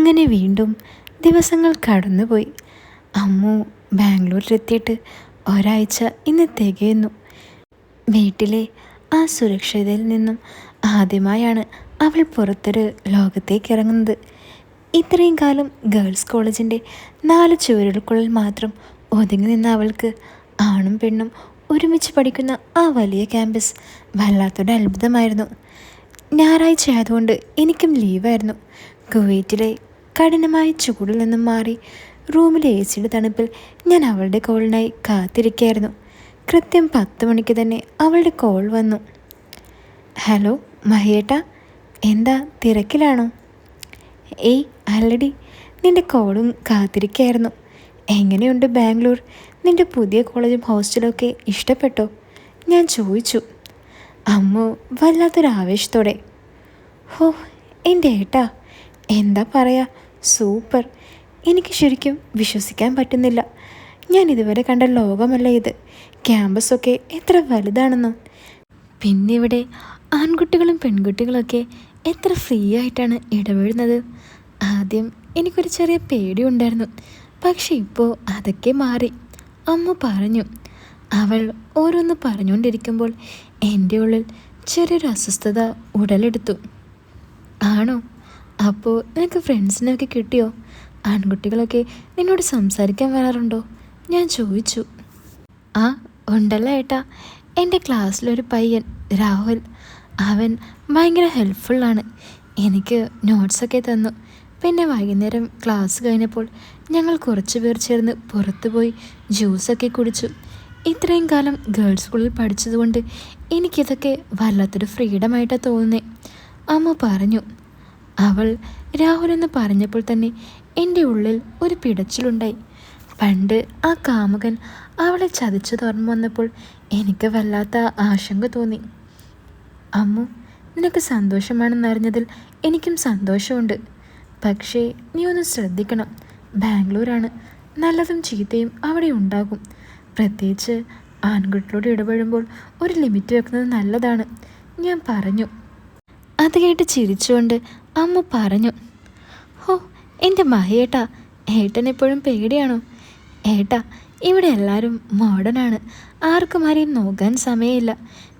അങ്ങനെ വീണ്ടും ദിവസങ്ങൾ കടന്നുപോയി. അമ്മു ബാംഗ്ലൂരിലെത്തിയിട്ട് ഒരാഴ്ച ഇന്ന് തികയുന്നു. വീട്ടിലെ ആ സുരക്ഷിതയിൽ നിന്നും ആദ്യമായാണ് അവൾ പുറത്തൊരു ലോകത്തേക്ക് ഇറങ്ങുന്നത്. ഇത്രയും കാലം ഗേൾസ് കോളേജിൻ്റെ 4 ചുവരുകൾക്കുള്ളിൽ മാത്രം ഒതുങ്ങി നിന്ന അവൾക്ക് ആണും പെണ്ണും ഒരുമിച്ച് പഠിക്കുന്ന ആ വലിയ ക്യാമ്പസ് വല്ലാത്തൊരു അത്ഭുതമായിരുന്നു. ഞായറാഴ്ച ആയതുകൊണ്ട് എനിക്കും ലീവായിരുന്നു. കുവൈറ്റിലെ കഠിനമായ ചൂടിൽ നിന്നും മാറി റൂമിലെ സിയുടെ തണുപ്പിൽ ഞാൻ അവളുടെ കോളിനായി കാത്തിരിക്കുകയായിരുന്നു. കൃത്യം 10 മണിക്ക് തന്നെ അവളുടെ കോൾ വന്നു. ഹലോ മഹിയേട്ടാ, എന്താ തിരക്കിലാണോ? ഏയ് അല്ലടി, നിൻ്റെ കോളും കാത്തിരിക്കുകയായിരുന്നു. എങ്ങനെയുണ്ട് ബാംഗ്ലൂർ? നിൻ്റെ പുതിയ കോളേജും ഹോസ്റ്റലൊക്കെ ഇഷ്ടപ്പെട്ടോ? ഞാൻ ചോദിച്ചു. അമ്മു വല്ലാത്തൊരു ആവേശത്തോടെ. ഹോ എൻ്റെ ഏട്ടാ, എന്താ പറയുക, സൂപ്പർ. എനിക്ക് ശരിക്കും വിശ്വസിക്കാൻ പറ്റുന്നില്ല. ഞാൻ ഇതുവരെ കണ്ട ലോകമല്ല ഇത്. ക്യാമ്പസൊക്കെ എത്ര വലുതാണെന്നോ. പിന്നെ ഇവിടെ ആൺകുട്ടികളും പെൺകുട്ടികളൊക്കെ എത്ര ഫ്രീ ആയിട്ടാണ് ഇടപെടുന്നത്. ആദ്യം എനിക്കൊരു ചെറിയ പേടിയുണ്ടായിരുന്നു, പക്ഷെ ഇപ്പോൾ അതൊക്കെ മാറി, അമ്മ പറഞ്ഞു. അവൾ ഓരോന്ന് പറഞ്ഞുകൊണ്ടിരിക്കുമ്പോൾ എൻ്റെ ഉള്ളിൽ ചെറിയൊരു അസ്വസ്ഥത ഉടലെടുത്തു. ആണോ? അപ്പോൾ നിനക്ക് ഫ്രണ്ട്സിനെയൊക്കെ കിട്ടിയോ? ആൺകുട്ടികളൊക്കെ നിന്നോട് സംസാരിക്കാൻ വരാറുണ്ടോ? ഞാൻ ചോദിച്ചു. ആ ഉണ്ടല്ലോ ഏട്ടാ, എൻ്റെ ക്ലാസ്സിലൊരു പയ്യൻ രാഹുൽ. അവൻ ഭയങ്കര ഹെൽപ്ഫുള്ളാണ്. എനിക്ക് നോട്ട്സൊക്കെ തന്നു. പിന്നെ വൈകുന്നേരം ക്ലാസ് കഴിഞ്ഞപ്പോൾ ഞങ്ങൾ കുറച്ച് പേർ ചേർന്ന് പുറത്തു പോയി ജ്യൂസൊക്കെ കുടിച്ചു. ഇത്രയും കാലം ഗേൾസ് സ്കൂളിൽ പഠിച്ചതുകൊണ്ട് എനിക്കിതൊക്കെ വല്ലാത്തൊരു ഫ്രീഡമായിട്ടാണ് തോന്നുന്നത്, അമ്മ പറഞ്ഞു. അവൾ രാഹുൽ എന്ന് പറഞ്ഞപ്പോൾ തന്നെ എൻ്റെ ഉള്ളിൽ ഒരു പിടച്ചിലുണ്ടായി. പണ്ട് ആ കാമുകൻ അവളെ ചതിച്ചത് ഓർമ്മ വന്നപ്പോൾ എനിക്ക് വല്ലാത്ത ആശങ്ക തോന്നി. അമ്മു, നിനക്ക് സന്തോഷമാണെന്നറിഞ്ഞതിൽ എനിക്കും സന്തോഷമുണ്ട്. പക്ഷേ നീ ഒന്ന് ശ്രദ്ധിക്കണം. ബാംഗ്ലൂരാണ്, നല്ലതും ചീത്തയും അവിടെ ഉണ്ടാകും. പ്രത്യേകിച്ച് ആൺകുട്ടികളോട് ഇടപെടുമ്പോൾ ഒരു ലിമിറ്റ് വെക്കുന്നത് നല്ലതാണ്, ഞാൻ പറഞ്ഞു. അത് കേട്ട് ചിരിച്ചുകൊണ്ട് അമ്മ പറഞ്ഞു. ഹോ എൻ്റെ മഹിയേട്ടാ, ഏട്ടൻ എപ്പോഴും പേടിയാണോ? ഏട്ടാ, ഇവിടെ എല്ലാവരും മോഡേണാണ്. ആർക്കും ആരെയും നോക്കാൻ സമയമില്ല.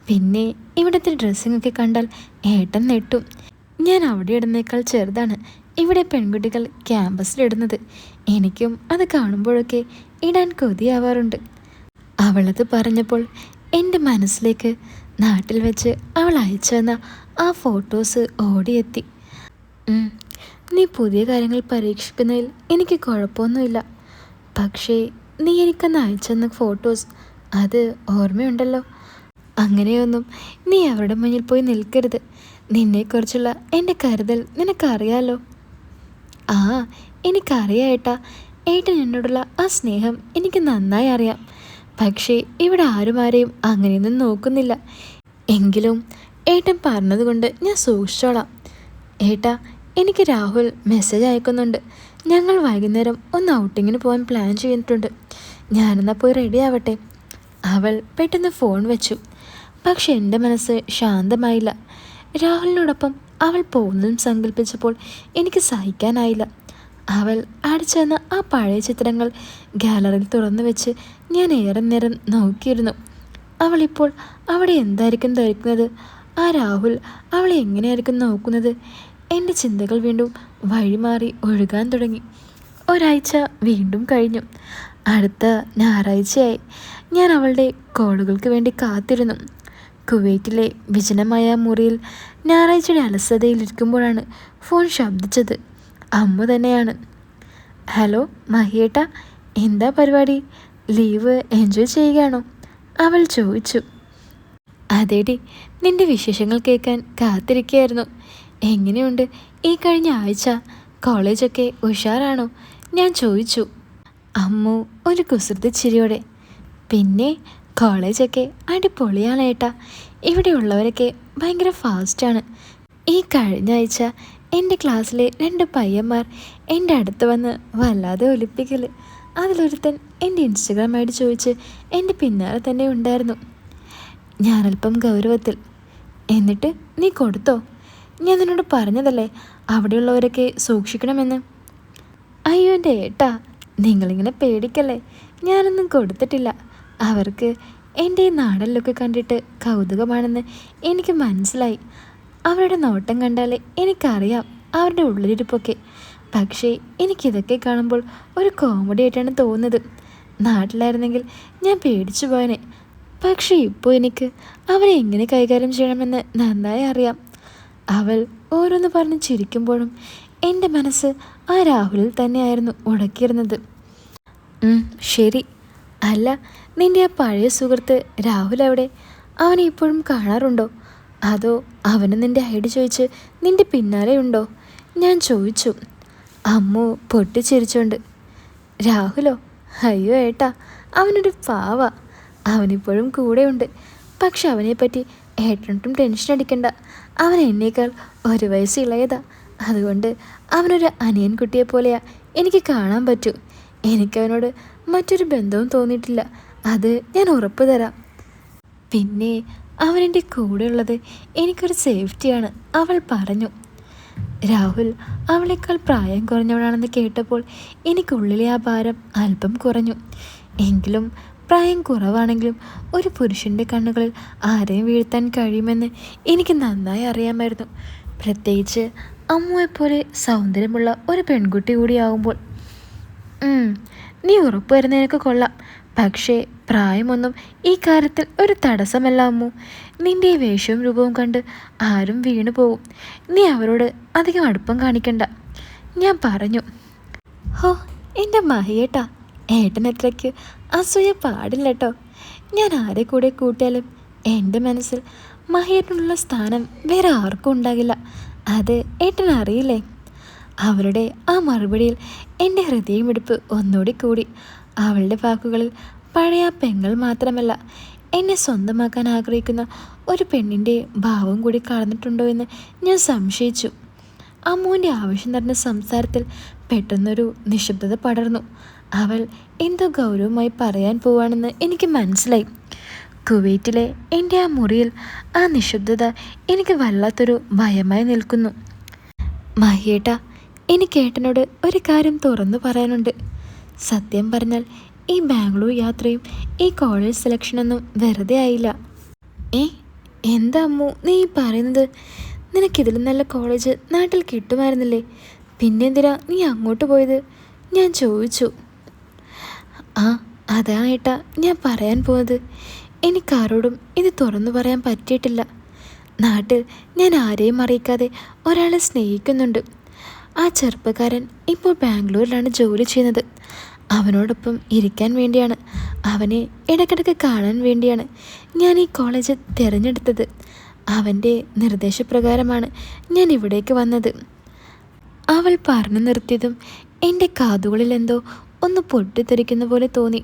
പിന്നെ ഇവിടുത്തെ ഡ്രസ്സിങ്ങൊക്കെ കണ്ടാൽ ഏട്ടൻ നെട്ടും. ഞാൻ അവിടെ ഇടുന്നേക്കാൾ ചെറുതാണ് ഇവിടെ പെൺകുട്ടികൾ ക്യാമ്പസിലിടുന്നത്. എനിക്കും അത് കാണുമ്പോഴൊക്കെ ഇടാൻ കൊതിയാവാറുണ്ട്. അവളത് പറഞ്ഞപ്പോൾ എൻ്റെ മനസ്സിലേക്ക് നാട്ടിൽ വെച്ച് അവൾ അയച്ചു തന്ന ആ ഫോട്ടോസ് ഓടിയെത്തി. നീ പുതിയ കാര്യങ്ങൾ പരീക്ഷിക്കുന്നതിൽ എനിക്ക് കുഴപ്പമൊന്നുമില്ല. പക്ഷേ നീ എനിക്കന്ന് അയച്ചു തന്ന ഫോട്ടോസ്, അത് ഓർമ്മയുണ്ടല്ലോ. അങ്ങനെയൊന്നും നീ അവരുടെ മുന്നിൽ പോയി നിൽക്കരുത്. നിന്നെക്കുറിച്ചുള്ള എൻ്റെ കരുതൽ നിനക്കറിയാലോ. ആ എനിക്കറിയാം ഏട്ടാ. ഏട്ടൻ എന്നോടുള്ള ആ സ്നേഹം എനിക്ക് നന്നായി അറിയാം. പക്ഷേ ഇവിടെ ആരെയും അങ്ങനെയൊന്നും നോക്കുന്നില്ല. എങ്കിലും ഏട്ടൻ പറഞ്ഞതുകൊണ്ട് ഞാൻ സൂക്ഷിച്ചോളാം. ഏട്ടാ, എനിക്ക് രാഹുൽ മെസ്സേജ് അയക്കുന്നുണ്ട്. ഞങ്ങൾ വൈകുന്നേരം ഒന്ന് ഔട്ടിങ്ങിന് പോകാൻ പ്ലാൻ ചെയ്തിട്ടുണ്ട്. ഞാനെന്നാൽ പോയി റെഡി ആവട്ടെ. അവൾ പെട്ടെന്ന് ഫോൺ വെച്ചു. പക്ഷെ എൻ്റെ മനസ്സ് ശാന്തമായില്ല. രാഹുലിനോടൊപ്പം അവൾ പോകുന്നതും സങ്കല്പിച്ചപ്പോൾ എനിക്ക് സഹിക്കാനായില്ല. അവൾ അടിച്ചെന്ന ആ പഴയ ചിത്രങ്ങൾ ഗാലറിയിൽ തുറന്നു വെച്ച് ഞാൻ ഏറെ നേരം നോക്കിയിരുന്നു. അവളിപ്പോൾ അവിടെ എന്തായിരിക്കും ധരിക്കുന്നത്? ആ രാഹുൽ അവളെ എങ്ങനെയായിരിക്കും നോക്കുന്നത്? എൻ്റെ ചിന്തകൾ വീണ്ടും വഴിമാറി ഒഴുകാൻ തുടങ്ങി. ഒരാഴ്ച വീണ്ടും കഴിഞ്ഞു. അടുത്ത ഞായറാഴ്ചയായി. ഞാൻ അവളുടെ കോളുകൾക്ക് വേണ്ടി കാത്തിരുന്നു. കുവൈറ്റിലെ വിജനമായ മുറിയിൽ ഞായറാഴ്ചയുടെ അലസതയിലിരിക്കുമ്പോഴാണ് ഫോൺ ശബ്ദിച്ചത്. അമ്മ തന്നെയാണ്. ഹലോ മഹിയേട്ടാ, എന്താ പരിപാടി? ലീവ് എൻജോയ് ചെയ്യുകയാണോ? അവൾ ചോദിച്ചു. അതേടി, നിൻ്റെ വിശേഷങ്ങൾ കേൾക്കാൻ കാത്തിരിക്കുകയായിരുന്നു. എങ്ങനെയുണ്ട് ഈ കഴിഞ്ഞ ആഴ്ച? കോളേജൊക്കെ ഉഷാറാണോ? ഞാൻ ചോദിച്ചു. അമ്മു ഒരു കുസൃതി ചിരിയോടെ. പിന്നെ കോളേജൊക്കെ അടിപൊളിയാണ് ഏട്ടാ. ഇവിടെയുള്ളവരൊക്കെ ഭയങ്കര ഫാസ്റ്റാണ്. ഈ കഴിഞ്ഞ ആഴ്ച എൻ്റെ ക്ലാസ്സിലെ 2 പയ്യന്മാർ എൻ്റെ അടുത്ത് വന്ന് വല്ലാതെ ഒലിപ്പിക്കൽ. അതിലൊരുത്തൻ എൻ്റെ ഇൻസ്റ്റഗ്രാം ഐ ഡി ചോദിച്ച് എൻ്റെ പിന്നാലെ തന്നെ ഉണ്ടായിരുന്നു. ഞാനല്പം ഗൗരവത്തിൽ. എന്നിട്ട് നീ കൊടുത്തോ? ഞാൻ നിന്നോട് പറഞ്ഞതല്ലേ അവിടെയുള്ളവരൊക്കെ സൂക്ഷിക്കണമെന്ന്. അയ്യോ എൻ്റെ ഏട്ടാ, നിങ്ങളിങ്ങനെ പേടിക്കല്ലേ, ഞാനൊന്നും കൊടുത്തിട്ടില്ല. അവർക്ക് എൻ്റെ ഈ നാടൻ ലുക്ക് കണ്ടിട്ട് കൗതുകമാണെന്ന് എനിക്ക് മനസ്സിലായി. അവരുടെ നോട്ടം കണ്ടാൽ എനിക്കറിയാം അവരുടെ ഉള്ളിലിരിപ്പൊക്കെ. പക്ഷേ എനിക്കിതൊക്കെ കാണുമ്പോൾ ഒരു കോമഡി ആയിട്ടാണ് തോന്നുന്നത്. നാട്ടിലായിരുന്നെങ്കിൽ ഞാൻ പേടിച്ചു പോയനെ. പക്ഷേ ഇപ്പോൾ എനിക്ക് അവരെ എങ്ങനെ കൈകാര്യം ചെയ്യണമെന്ന് നന്നായി അറിയാം. അവൾ ഓരോന്ന് പറഞ്ഞ് ചിരിക്കുമ്പോഴും എൻ്റെ മനസ്സ് ആ രാഹുലിൽ തന്നെയായിരുന്നു ഉടക്കിയിരുന്നത്. ശരി. അല്ല, നിൻ്റെ ആ പഴയ സുഹൃത്ത് രാഹുൽ എവിടെ? അവനെ ഇപ്പോഴും കാണാറുണ്ടോ? അതോ അവന് നിൻ്റെ ഐഡി ചോദിച്ച് നിൻ്റെ പിന്നാലെ ഉണ്ടോ? ഞാൻ ചോദിച്ചു. അമ്മു പൊട്ടിച്ചിരിച്ചോണ്ട്. രാഹുലോ? അയ്യോ ഏട്ടാ, അവനൊരു പാവ. അവനിപ്പോഴും കൂടെയുണ്ട്. പക്ഷെ അവനെപ്പറ്റി ഏട്ടനൊട്ടും ടെൻഷൻ അടിക്കണ്ട. അവൻ എന്നേക്കാൾ 1 വയസ്സ് ഇളയതാ. അതുകൊണ്ട് അവനൊരു അനിയൻ കുട്ടിയെ പോലെയാ എനിക്ക് കാണാൻ പറ്റൂ. എനിക്കവനോട് മറ്റൊരു ബന്ധവും തോന്നിയിട്ടില്ല, അത് ഞാൻ ഉറപ്പ് തരാം. പിന്നെ അവനെൻ്റെ കൂടെയുള്ളത് എനിക്കൊരു സേഫ്റ്റിയാണ്, അവൾ പറഞ്ഞു. രാഹുൽ അവളേക്കാൾ പ്രായം കുറഞ്ഞവളാണെന്ന് കേട്ടപ്പോൾ എനിക്കുള്ളിലെ ആ ഭാരം അല്പം കുറഞ്ഞു. എങ്കിലും പ്രായം കുറവാണെങ്കിലും ഒരു പുരുഷൻ്റെ കണ്ണുകളിൽ ആരെയും വീഴ്ത്താൻ കഴിയുമെന്ന് എനിക്ക് നന്നായി അറിയാമായിരുന്നു. പ്രത്യേകിച്ച് അമ്മുവെപ്പോലെ സൗന്ദര്യമുള്ള ഒരു പെൺകുട്ടി കൂടിയാവുമ്പോൾ. നീ ഉറപ്പ് വരുന്നതിനൊക്കെ കൊള്ളാം. പക്ഷേ പ്രായമൊന്നും ഈ കാര്യത്തിൽ ഒരു തടസ്സമല്ല അമ്മു. നിൻ്റെ ഈ വേഷവും രൂപവും കണ്ട് ആരും വീണു പോവും. നീ അവരോട് അധികം അടുപ്പം കാണിക്കണ്ട, ഞാൻ പറഞ്ഞു. ഹോ എൻ്റെ മഹിയേട്ടാ, ഏട്ടനത്രയ്ക്ക് അസൂയ പാടില്ല കേട്ടോ. ഞാൻ ആരെ കൂടെ കൂട്ടിയാലും എൻ്റെ മനസ്സിൽ മഹിയേട്ടനുള്ള സ്ഥാനം വേറെ ആർക്കും ഉണ്ടാകില്ല. അത് ഏട്ടൻ അറിയില്ലേ? അവളുടെ ആ മറുപടിയിൽ എൻ്റെ ഹൃദയമിടിപ്പ് ഒന്നുകൂടി കൂടി. അവളുടെ വാക്കുകളിൽ പഴയ പെങ്ങൾ മാത്രമല്ല, എന്നെ സ്വന്തമാക്കാൻ ആഗ്രഹിക്കുന്ന ഒരു പെണ്ണിൻ്റെ ഭാവം കൂടി കളഞ്ഞിട്ടുണ്ടോ എന്ന് ഞാൻ സംശയിച്ചു. അമ്മുവിൻ്റെ ആവശ്യം നിറഞ്ഞ സംസാരത്തിൽ പെട്ടെന്നൊരു നിശബ്ദത പടർന്നു. അവൾ എന്തോ ഗൗരവമായി പറയാൻ പോവാണെന്ന് എനിക്ക് മനസ്സിലായി. കുവൈറ്റിലെ എൻ്റെ ആ മുറിയിൽ ആ നിശബ്ദത എനിക്ക് വല്ലാത്തൊരു ഭയമായി നിൽക്കുന്നു. മഹിയേട്ടാ, എനിക്ക് ഏട്ടനോട് ഒരു കാര്യം തുറന്നു പറയാനുണ്ട്. സത്യം പറഞ്ഞാൽ ഈ ബാംഗ്ലൂർ യാത്രയും ഈ കോളേജ് സെലക്ഷനൊന്നും വെറുതെ ആയില്ല. എന്താ അമ്മു നീ പറയുന്നത്? നിനക്കിതിലും നല്ല കോളേജ് നാട്ടിൽ കിട്ടുമായിരുന്നില്ലേ? പിന്നെന്തിനാ നീ അങ്ങോട്ട് പോയത്? ഞാൻ ചോദിച്ചു. അതാണ് ഏട്ടാ ഞാൻ പറയാൻ പോകുന്നത്. എനിക്കാരോടും ഇത് തുറന്നു പറയാൻ പറ്റിയിട്ടില്ല. നാട്ടിൽ ഞാൻ ആരെയും അറിയിക്കാതെ ഒരാളെ സ്നേഹിക്കുന്നുണ്ട്. ആ ചെറുപ്പക്കാരൻ ഇപ്പോൾ ബാംഗ്ലൂരിലാണ് ജോലി ചെയ്യുന്നത്. അവനോടൊപ്പം ഇരിക്കാൻ വേണ്ടിയാണ്, അവനെ ഇടയ്ക്കിടയ്ക്ക് കാണാൻ വേണ്ടിയാണ് ഞാൻ ഈ കോളേജ് തിരഞ്ഞെടുത്തത്. അവൻ്റെ നിർദ്ദേശപ്രകാരമാണ് ഞാൻ ഇവിടേക്ക് വന്നത്. അവൾ പറഞ്ഞു നിർത്തിയതും എൻ്റെ കാതുകളിൽ എന്തോ ഒന്ന് പൊട്ടിത്തെറിക്കുന്ന പോലെ തോന്നി.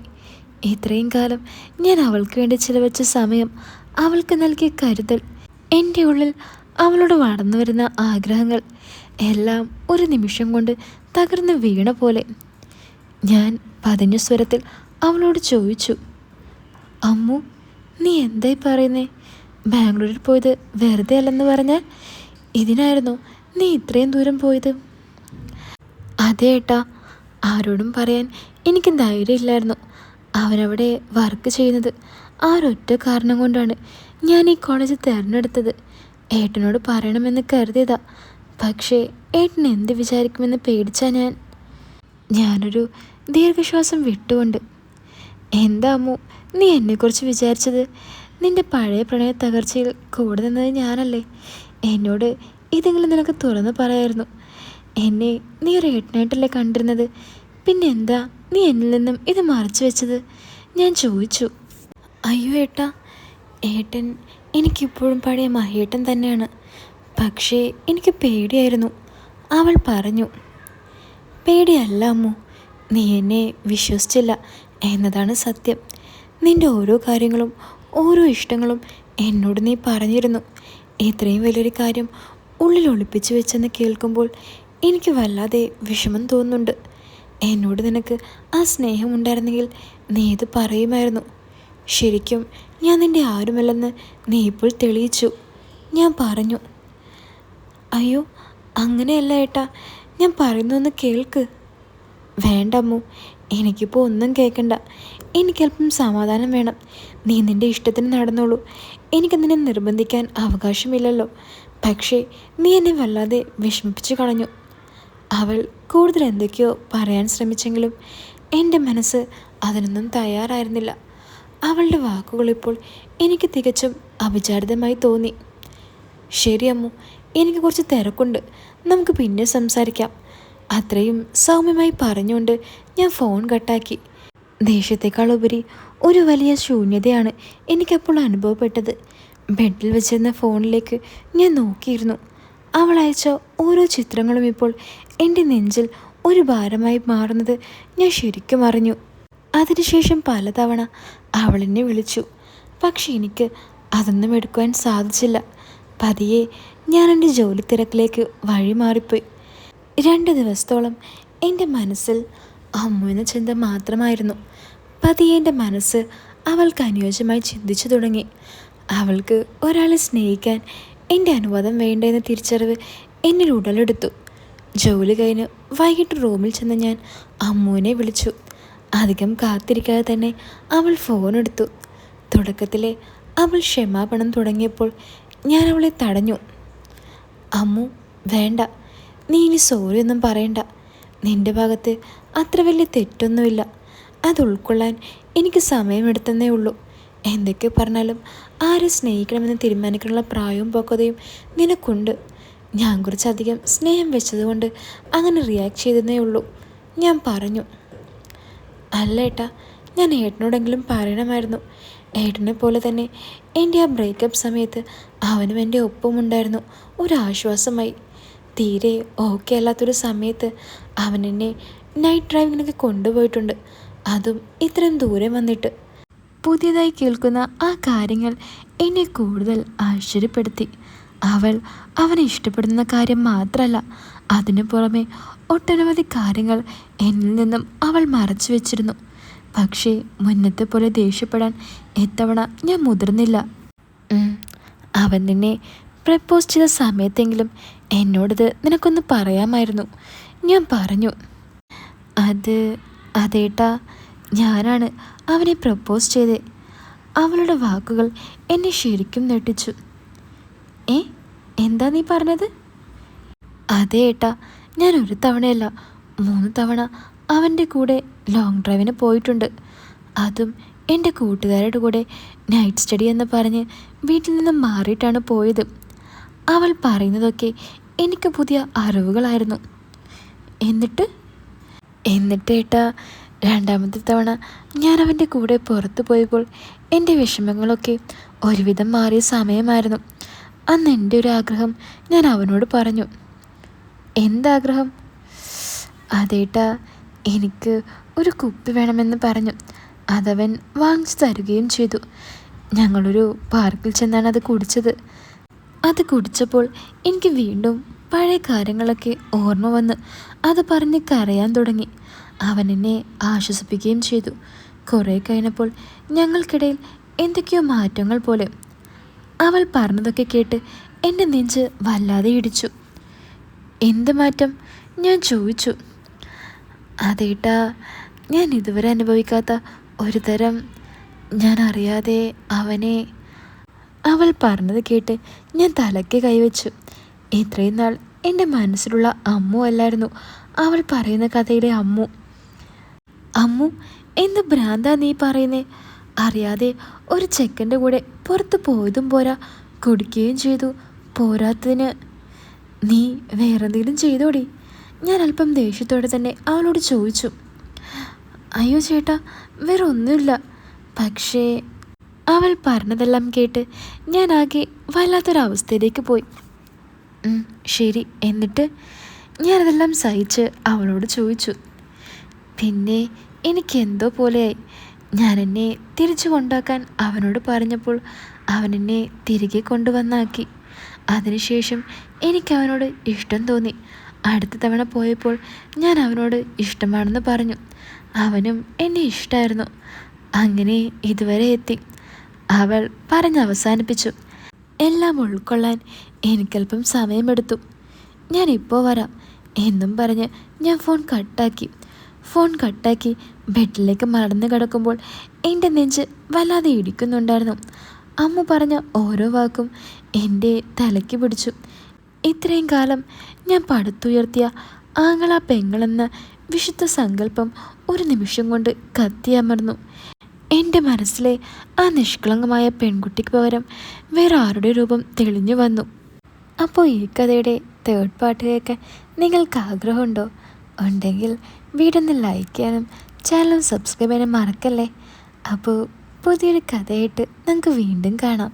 ഇത്രയും കാലം ഞാൻ അവൾക്ക് വേണ്ടി ചിലവച്ച സമയം, അവൾക്ക് നൽകിയ കരുതൽ, എൻ്റെ ഉള്ളിൽ അവളോട് വളർന്നു വരുന്ന ആഗ്രഹങ്ങൾ എല്ലാം ഒരു നിമിഷം കൊണ്ട് തകർന്ന് വീണ പോലെ. ഞാൻ പതിഞ്ഞ സ്വരത്തിൽ അവളോട് ചോദിച്ചു, അമ്മു നീ എന്തായി പറയുന്നേ? ബാംഗ്ലൂരിൽ പോയത് വെറുതെ അല്ലെന്ന് പറഞ്ഞാൽ ഇതിനായിരുന്നോ നീ ഇത്രയും ദൂരം പോയത്? അതെ ഏട്ടാ, ആരോടും പറയാൻ എനിക്ക് ധൈര്യമില്ലായിരുന്നു. അവനവിടെ വർക്ക് ചെയ്യുന്നത് ആ ഒരൊറ്റ കാരണം കൊണ്ടാണ് ഞാൻ ഈ കോളേജ് തിരഞ്ഞെടുത്തത്. ഏട്ടനോട് പറയണമെന്ന് കരുതിയതാ. പക്ഷേ ഏട്ടൻ എന്ത് വിചാരിക്കുമെന്ന് പേടിച്ചാ ഞാനൊരു ദീർഘശ്വാസം വിട്ടുകൊണ്ട്. എന്താ അമ്മു നീ എന്നെക്കുറിച്ച് വിചാരിച്ചത്? നിൻ്റെ പഴയ പ്രണയ തകർച്ചയിൽ കൂടെ നിന്നത് ഞാനല്ലേ? എന്നോട് ഇതെങ്കിലും നിനക്ക് തുറന്നു പറയായിരുന്നു. എന്നെ നീ ഒരു ഏട്ടനായിട്ടല്ലേ കണ്ടിരുന്നത്? പിന്നെന്താ നീ എന്നിൽ നിന്നും ഇത് മറച്ചു വെച്ചത്? ഞാൻ ചോദിച്ചു. അയ്യോ ഏട്ടാ, ഏട്ടൻ എനിക്കിപ്പോഴും പഴയ മഹിയേട്ടൻ തന്നെയാണ്. പക്ഷേ എനിക്ക് പേടിയായിരുന്നു, അവൾ പറഞ്ഞു. പേടിയല്ല അമ്മു, നീ എന്നെ വിശ്വസിച്ചില്ല എന്നതാണ് സത്യം. നിൻ്റെ ഓരോ കാര്യങ്ങളും ഓരോ ഇഷ്ടങ്ങളും എന്നോട് നീ പറഞ്ഞിരുന്നു. ഇത്രയും വലിയൊരു കാര്യം ഉള്ളിൽ ഒളിപ്പിച്ചു വെച്ചെന്ന് കേൾക്കുമ്പോൾ എനിക്ക് വല്ലാതെ വിഷമം തോന്നുന്നുണ്ട്. എന്നോട് നിനക്ക് ആ സ്നേഹമുണ്ടായിരുന്നെങ്കിൽ നീ ഇത് പറയുമായിരുന്നു. ശരിക്കും ഞാൻ നിൻ്റെ ആരുമല്ലെന്ന് നീ ഇപ്പോൾ തെളിയിച്ചു, ഞാൻ പറഞ്ഞു. അയ്യോ അങ്ങനെയല്ല ഏട്ടാ, ഞാൻ പറയുന്നൊന്ന് കേൾക്ക്. വേണ്ട അമ്മു, എനിക്കിപ്പോൾ ഒന്നും കേൾക്കണ്ട. എനിക്കല്പം സമാധാനം വേണം. നീ നിൻ്റെ ഇഷ്ടത്തിന് നടന്നോളൂ. എനിക്ക് നിന്നെ നിർബന്ധിക്കാൻ അവകാശമില്ലല്ലോ. പക്ഷേ നീ എന്നെ വല്ലാതെ വിഷമിപ്പിച്ചു കളഞ്ഞു. അവൾ കൂടുതൽ എന്തൊക്കെയോ പറയാൻ ശ്രമിച്ചെങ്കിലും എൻ്റെ മനസ്സ് അതിനൊന്നും തയ്യാറായിരുന്നില്ല. അവളുടെ വാക്കുകളിപ്പോൾ എനിക്ക് തികച്ചും അവിചാരിതമായി തോന്നി. ശരി അമ്മു, എനിക്ക് കുറച്ച് തിരക്കുണ്ട്, നമുക്ക് പിന്നെ സംസാരിക്കാം. അത്രയും സൗമ്യമായി പറഞ്ഞുകൊണ്ട് ഞാൻ ഫോൺ കട്ടാക്കി. ദേഷ്യത്തെക്കാൾ ഉപരി ഒരു വലിയ ശൂന്യതയാണ് എനിക്കപ്പോൾ അനുഭവപ്പെട്ടത്. ബെഡിൽ വെച്ചിരുന്ന ഫോണിലേക്ക് ഞാൻ നോക്കിയിരുന്നു. അവൾ അയച്ച ഓരോ ചിത്രങ്ങളും ഇപ്പോൾ എൻ്റെ നെഞ്ചിൽ ഒരു ഭാരമായി മാറുന്നത് ഞാൻ ശരിക്കും അറിഞ്ഞു. അതിനുശേഷം പലതവണ അവൾ എന്നെ വിളിച്ചു. പക്ഷെ എനിക്ക് അതൊന്നും എടുക്കുവാൻ സാധിച്ചില്ല. പതിയെ ഞാൻ എൻ്റെ ജോലി തിരക്കിലേക്ക് വഴിമാറിപ്പോയി. 2 ദിവസത്തോളം എൻ്റെ മനസ്സിൽ അമ്മു എന്ന ചിന്ത മാത്രമായിരുന്നു. പതിയെ എൻ്റെ മനസ്സ് അവൾക്ക് അനുയോജ്യമായി ചിന്തിച്ചു തുടങ്ങി. അവൾക്ക് ഒരാളെ സ്നേഹിക്കാൻ എൻ്റെ അനുവാദം വേണ്ടെന്ന തിരിച്ചറിവ് എന്നിൽ ഉടലെടുത്തു. ജോലി കഴിഞ്ഞ് വൈകിട്ട് റൂമിൽ ചെന്ന് ഞാൻ അമ്മുവിനെ വിളിച്ചു. അധികം കാത്തിരിക്കാതെ തന്നെ അവൾ ഫോണെടുത്തു. തുടക്കത്തിലെ അവൾ ക്ഷമാപണം തുടങ്ങിയപ്പോൾ ഞാൻ അവളെ തടഞ്ഞു. അമ്മു, വേണ്ട, നീ ഇനി സോറി ഒന്നും പറയണ്ട. നിൻ്റെ ഭാഗത്ത് അത്ര വലിയ തെറ്റൊന്നുമില്ല. അത് ഉൾക്കൊള്ളാൻ എനിക്ക് സമയമെടുത്തന്നേ ഉള്ളൂ. എന്തൊക്കെ പറഞ്ഞാലും ആരെ സ്നേഹിക്കണമെന്ന് തീരുമാനിക്കാനുള്ള പ്രായവും പക്വതയും നിനക്കുണ്ട്. ഞാൻ കുറച്ചധികം സ്നേഹം വെച്ചതുകൊണ്ട് അങ്ങനെ റിയാക്ട് ചെയ്തതേ ഉള്ളൂ, ഞാൻ പറഞ്ഞു. അല്ല ഏട്ടാ, ഞാൻ ഏട്ടനോടെങ്കിലും പറയണമായിരുന്നു. ഏട്ടനെ പോലെ തന്നെ എൻ്റെ ആ ബ്രേക്കപ്പ് സമയത്ത് അവനും എൻ്റെ ഒപ്പമുണ്ടായിരുന്നു, ഒരാശ്വാസമായി. തീരെ ഓക്കെ അല്ലാത്തൊരു സമയത്ത് അവൻ എന്നെ നൈറ്റ് ഡ്രൈവിങ്ങിനൊക്കെ കൊണ്ടുപോയിട്ടുണ്ട്, അതും ഇത്രയും ദൂരം വന്നിട്ട്. പുതിയതായി കേൾക്കുന്ന ആ കാര്യങ്ങൾ എന്നെ കൂടുതൽ ആശ്ചര്യപ്പെടുത്തി. അവനെ ഇഷ്ടപ്പെടുന്ന കാര്യം മാത്രമല്ല, അതിനു പുറമെ ഒട്ടനവധി കാര്യങ്ങൾ എന്നിൽ നിന്നും അവൾ മറച്ചു വെച്ചിരുന്നു. പക്ഷേ മുന്നത്തെ പോലെ ദേഷ്യപ്പെടാൻ എത്തവണ ഞാൻ മുതിർന്നില്ല. അവൻ നിന്നെ പ്രപ്പോസ് ചെയ്ത സമയത്തെങ്കിലും എന്നോടത് നിനക്കൊന്ന് പറയാമായിരുന്നു, ഞാൻ പറഞ്ഞു. അതേട്ടാ, ഞാനാണ് അവനെ പ്രപ്പോസ് ചെയ്തേ. അവളുടെ വാക്കുകൾ എന്നെ ശരിക്കും ഞെട്ടിച്ചു. എന്താ നീ പറഞ്ഞത്? അതേ ഏട്ടാ, ഞാൻ 1 തവണയല്ല 3 തവണ അവൻ്റെ കൂടെ ലോങ് ഡ്രൈവിന് പോയിട്ടുണ്ട്. അതും എൻ്റെ കൂട്ടുകാരുടെ കൂടെ നൈറ്റ് സ്റ്റഡി എന്ന് പറഞ്ഞ് വീട്ടിൽ നിന്നും മാറിയിട്ടാണ് പോയത്. അവൾ പറയുന്നതൊക്കെ എനിക്ക് പുതിയ അറിവുകളായിരുന്നു. എന്നിട്ട് ഏട്ടാ, 2ാമത്തെ തവണ ഞാൻ അവൻ്റെ കൂടെ പുറത്തു പോയപ്പോൾ എൻ്റെ വിഷമങ്ങളൊക്കെ ഒരുവിധം മാറിയ സമയമായിരുന്നു. അന്ന് എൻ്റെ ഒരു ആഗ്രഹം ഞാൻ അവനോട് പറഞ്ഞു. എന്താഗ്രഹം? അതേട്ടാ, എനിക്ക് ഒരു കുപ്പി വേണമെന്ന് പറഞ്ഞു. അതവൻ വാങ്ങിച്ചു തരുകയും ചെയ്തു. ഞങ്ങളൊരു പാർക്കിൽ ചെന്നാണ് അത് കുടിച്ചത്. അത് കുടിച്ചപ്പോൾ എനിക്ക് വീണ്ടും പഴയ കാര്യങ്ങളൊക്കെ ഓർമ്മ വന്ന് അത് പറഞ്ഞ് കരയാൻ തുടങ്ങി. അവൻ എന്നെ ആശ്വസിപ്പിക്കുകയും ചെയ്തു. കുറേ കഴിഞ്ഞപ്പോൾ ഞങ്ങൾക്കിടയിൽ എന്തൊക്കെയോ മാറ്റങ്ങൾ പോലെ. അവൾ പറഞ്ഞതൊക്കെ കേട്ട് എൻ്റെ നെഞ്ച് വല്ലാതെ ഇടിച്ചു. എന്ത് മാറ്റം? ഞാൻ ചോദിച്ചു. അതേട്ടാ, ഞാൻ ഇതുവരെ അനുഭവിക്കാത്ത ഒരു തരം, ഞാൻ അറിയാതെ അവനെ. അവൾ പറഞ്ഞത് കേട്ട് ഞാൻ തലയ്ക്ക് കൈവച്ചു. ഇത്രയും നാൾ എൻ്റെ മനസ്സിലുള്ള അമ്മു അല്ലായിരുന്നു അവൾ പറയുന്ന കഥയിലെ അമ്മു. അമ്മു, എന്ത് ഭ്രാന്താ നീ പറയുന്നേ? അറിയാതെ ഒരു ചെക്കൻ്റെ കൂടെ പുറത്ത് പോയതും പോരാ, കുടിക്കുകയും ചെയ്തു. പോരാത്തതിന് നീ വേറെന്തെങ്കിലും ചെയ്തോടി? ഞാൻ അല്പം ദേഷ്യത്തോടെ തന്നെ അവളോട് ചോദിച്ചു. അയ്യോ ചേട്ടാ, വേറെ ഒന്നുമില്ല. പക്ഷേ അവൾ പറഞ്ഞതെല്ലാം കേട്ട് ഞാൻ ആകെ വല്ലാത്തൊരവസ്ഥയിലേക്ക് പോയി. ശരി, എന്നിട്ട്? ഞാനതെല്ലാം സഹിച്ച് അവളോട് ചോദിച്ചു. പിന്നെ എനിക്കെന്തോ പോലെയായി. ഞാൻ എന്നെ തിരിച്ചു കൊണ്ടാക്കാൻ അവനോട് പറഞ്ഞപ്പോൾ അവൻ എന്നെ തിരികെ കൊണ്ടുവന്നാക്കി. അതിനുശേഷം എനിക്കവനോട് ഇഷ്ടം തോന്നി. അടുത്ത തവണ പോയപ്പോൾ ഞാൻ അവനോട് ഇഷ്ടമാണെന്ന് പറഞ്ഞു. അവനും എന്നെ ഇഷ്ടമായിരുന്നു. അങ്ങനെ ഇതുവരെ എത്തി, അവൾ പറഞ്ഞവസാനിപ്പിച്ചു. എല്ലാം ഉൾക്കൊള്ളാൻ എനിക്കല്പം സമയമെടുത്തു. ഞാൻ ഇപ്പോൾ വരാം എന്നും പറഞ്ഞ് ഞാൻ ഫോൺ കട്ടാക്കി. ഫോൺ കട്ടാക്കി ബെഡിലേക്ക് മറന്നു കിടക്കുമ്പോൾ എൻ്റെ നെഞ്ച് വല്ലാതെ ഇടിക്കുന്നുണ്ടായിരുന്നു. അമ്മ പറഞ്ഞ ഓരോ വാക്കും എൻ്റെ തലയ്ക്ക് പിടിച്ചു. ഇത്രയും കാലം ഞാൻ പടുത്തുയർത്തിയ ആങ്ങള പെങ്ങളെന്ന വിശുദ്ധ സങ്കല്പം ഒരു നിമിഷം കൊണ്ട് കത്തിയമർന്നു. എൻ്റെ മനസ്സിലെ ആ നിഷ്കളങ്കമായ പെൺകുട്ടിക്ക് പകരം വേറെ ആരുടെ രൂപം തെളിഞ്ഞു വന്നു. അപ്പോൾ ഈ കഥയുടെ തേർഡ് പാർട്ട് കേൾക്കാൻ നിങ്ങൾക്ക് ആഗ്രഹമുണ്ടോ? ഉണ്ടെങ്കിൽ വീടൊന്ന് ലൈക്ക് ചെയ്യാനും ചാനൽ സബ്സ്ക്രൈബ് ചെയ്യാനും മറക്കല്ലേ. അപ്പോൾ പുതിയൊരു കഥയായിട്ട് നമുക്ക് വീണ്ടും കാണാം.